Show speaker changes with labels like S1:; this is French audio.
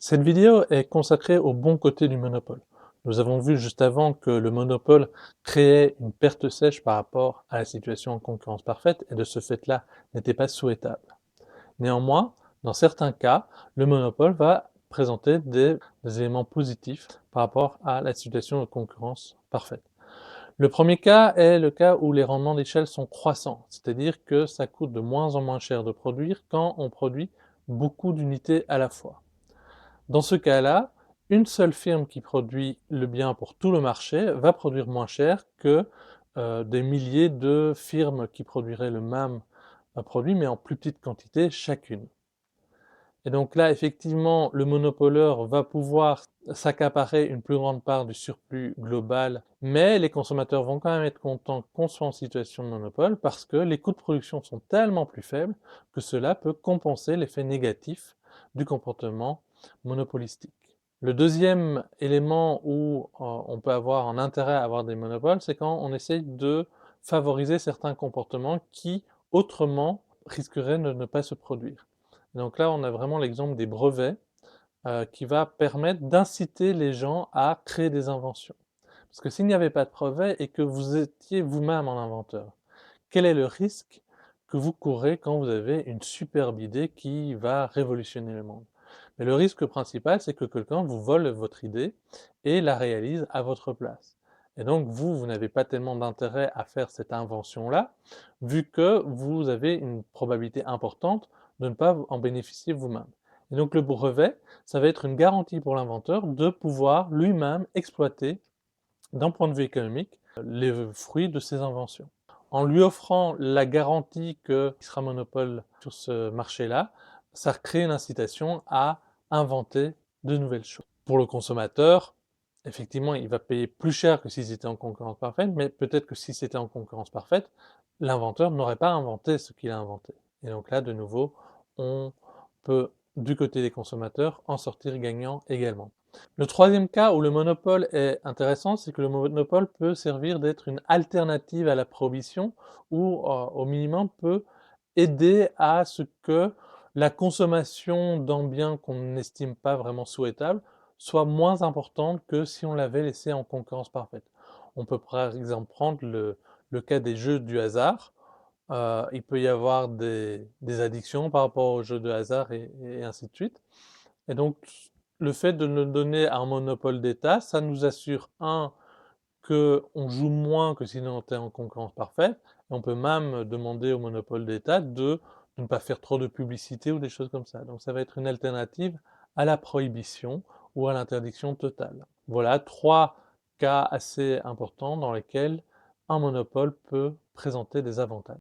S1: Cette vidéo est consacrée au bon côté du monopole. Nous avons vu juste avant que le monopole créait une perte sèche par rapport à la situation en concurrence parfaite et de ce fait-là n'était pas souhaitable. Néanmoins, dans certains cas, le monopole va présenter des éléments positifs par rapport à la situation de concurrence parfaite. Le premier cas est le cas où les rendements d'échelle sont croissants, c'est-à-dire que ça coûte de moins en moins cher de produire quand on produit beaucoup d'unités à la fois. Dans ce cas-là, une seule firme qui produit le bien pour tout le marché va produire moins cher que des milliers de firmes qui produiraient le même produit, mais en plus petite quantité chacune. Et donc là, effectivement, le monopoleur va pouvoir s'accaparer une plus grande part du surplus global, mais les consommateurs vont quand même être contents qu'on soit en situation de monopole parce que les coûts de production sont tellement plus faibles que cela peut compenser l'effet négatif du comportement monopolistique. Le deuxième élément où on peut avoir un intérêt à avoir des monopoles, c'est quand on essaye de favoriser certains comportements qui, autrement, risqueraient de ne pas se produire. Donc là, on a vraiment l'exemple des brevets qui va permettre d'inciter les gens à créer des inventions. Parce que s'il n'y avait pas de brevet et que vous étiez vous-même un inventeur, quel est le risque que vous courez quand vous avez une superbe idée qui va révolutionner le monde? Mais le risque principal, c'est que quelqu'un vous vole votre idée et la réalise à votre place. Et donc vous n'avez pas tellement d'intérêt à faire cette invention-là, vu que vous avez une probabilité importante de ne pas en bénéficier vous-même. Et donc le brevet, ça va être une garantie pour l'inventeur de pouvoir lui-même exploiter, d'un point de vue économique, les fruits de ses inventions. En lui offrant la garantie qu'il sera monopole sur ce marché-là, ça crée une incitation à inventer de nouvelles choses. Pour le consommateur, effectivement, il va payer plus cher que si c'était en concurrence parfaite, mais peut-être que si c'était en concurrence parfaite, l'inventeur n'aurait pas inventé ce qu'il a inventé. Et donc là, de nouveau, on peut, du côté des consommateurs, en sortir gagnant également. Le troisième cas où le monopole est intéressant, c'est que le monopole peut servir d'être une alternative à la prohibition ou, au minimum, peut aider à ce que la consommation d'un bien qu'on n'estime pas vraiment souhaitable soit moins importante que si on l'avait laissé en concurrence parfaite. On peut par exemple prendre le cas des jeux du hasard. Il peut y avoir des addictions par rapport aux jeux de hasard et ainsi de suite. Et donc, le fait de nous donner un monopole d'État, ça nous assure, un, qu'on joue moins que si on était en concurrence parfaite, et on peut même demander au monopole d'État de ne pas faire trop de publicité ou des choses comme ça. Donc ça va être une alternative à la prohibition ou à l'interdiction totale. Voilà trois cas assez importants dans lesquels un monopole peut présenter des avantages.